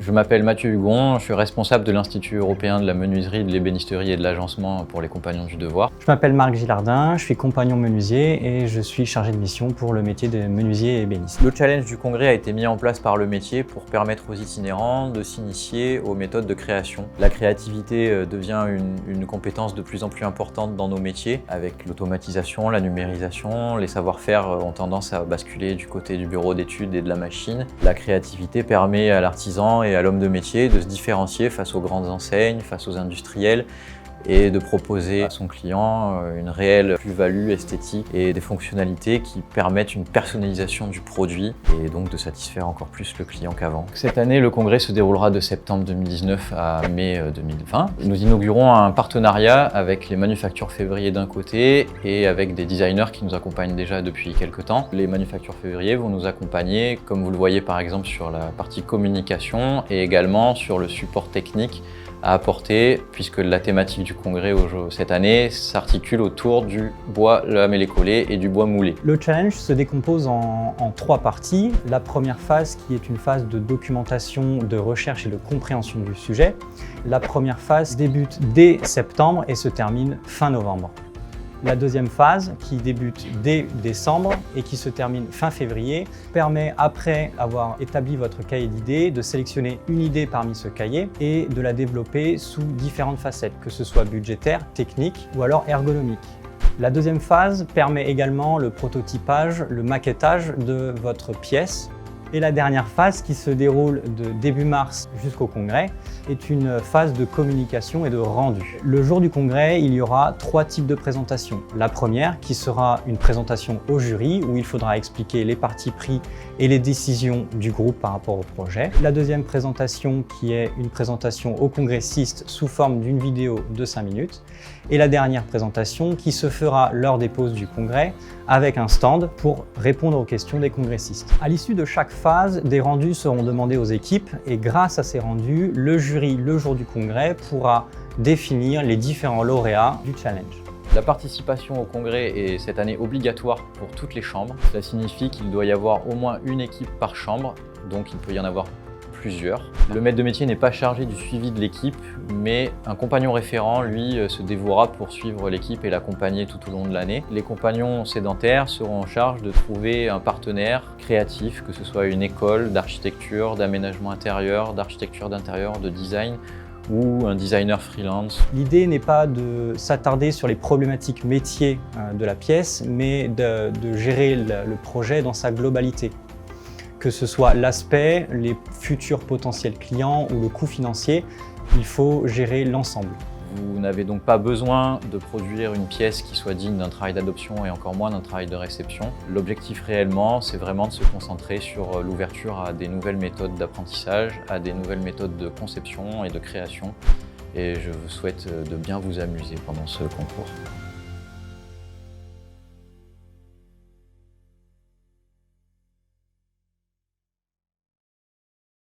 Je m'appelle Mathieu Hugon, je suis responsable de l'Institut européen de la menuiserie, de l'ébénisterie et de l'agencement pour les Compagnons du Devoir. Je m'appelle Marc Gilardin, je suis compagnon menuisier et je suis chargé de mission pour le métier de menuisier et ébéniste. Le challenge du congrès a été mis en place par le métier pour permettre aux itinérants de s'initier aux méthodes de création. La créativité devient une compétence de plus en plus importante dans nos métiers. Avec l'automatisation, la numérisation, les savoir-faire ont tendance à basculer du côté du bureau d'études et de la machine. La créativité permet à l'artisan et à l'homme de métier de se différencier face aux grandes enseignes, face aux industriels et de proposer à son client une réelle plus-value esthétique et des fonctionnalités qui permettent une personnalisation du produit et donc de satisfaire encore plus le client qu'avant. Cette année, le congrès se déroulera de septembre 2019 à mai 2020. Nous inaugurons un partenariat avec les Manufactures Février d'un côté et avec des designers qui nous accompagnent déjà depuis quelques temps. Les Manufactures Février vont nous accompagner, comme vous le voyez par exemple sur la partie communication et également sur le support technique à apporter, puisque la thématique du congrès cette année s'articule autour du bois lamellé-collé et du bois moulé. Le challenge se décompose en 3 parties. La première phase qui est une phase de documentation, de recherche et de compréhension du sujet. La première phase débute dès septembre et se termine fin novembre. La deuxième phase, qui débute dès décembre et qui se termine fin février, permet, après avoir établi votre cahier d'idées, de sélectionner une idée parmi ce cahier et de la développer sous différentes facettes, que ce soit budgétaire, technique ou alors ergonomique. La deuxième phase permet également le prototypage, le maquettage de votre pièce. Et la dernière phase, qui se déroule de début mars jusqu'au congrès, est une phase de communication et de rendu. Le jour du congrès, il y aura 3 types de présentations. La première, qui sera une présentation au jury, où il faudra expliquer les partis pris et les décisions du groupe par rapport au projet. La deuxième présentation, qui est une présentation aux congressistes sous forme d'une vidéo de 5 minutes. Et la dernière présentation, qui se fera lors des pauses du congrès, avec un stand pour répondre aux questions des congressistes. À l'issue de chaque phase, des rendus seront demandés aux équipes et grâce à ces rendus, le jury, le jour du congrès, pourra définir les différents lauréats du challenge. La participation au congrès est cette année obligatoire pour toutes les chambres. Cela signifie qu'il doit y avoir au moins une équipe par chambre, donc il peut y en avoir plusieurs. Le maître de métier n'est pas chargé du suivi de l'équipe, mais un compagnon référent, lui, se dévouera pour suivre l'équipe et l'accompagner tout au long de l'année. Les compagnons sédentaires seront en charge de trouver un partenaire créatif, que ce soit une école d'architecture, d'aménagement intérieur, d'architecture d'intérieur, de design, ou un designer freelance. L'idée n'est pas de s'attarder sur les problématiques métiers de la pièce, mais de gérer le projet dans sa globalité. Que ce soit l'aspect, les futurs potentiels clients ou le coût financier, il faut gérer l'ensemble. Vous n'avez donc pas besoin de produire une pièce qui soit digne d'un travail d'adoption et encore moins d'un travail de réception. L'objectif réellement, c'est vraiment de se concentrer sur l'ouverture à des nouvelles méthodes d'apprentissage, à des nouvelles méthodes de conception et de création. Et je vous souhaite de bien vous amuser pendant ce concours.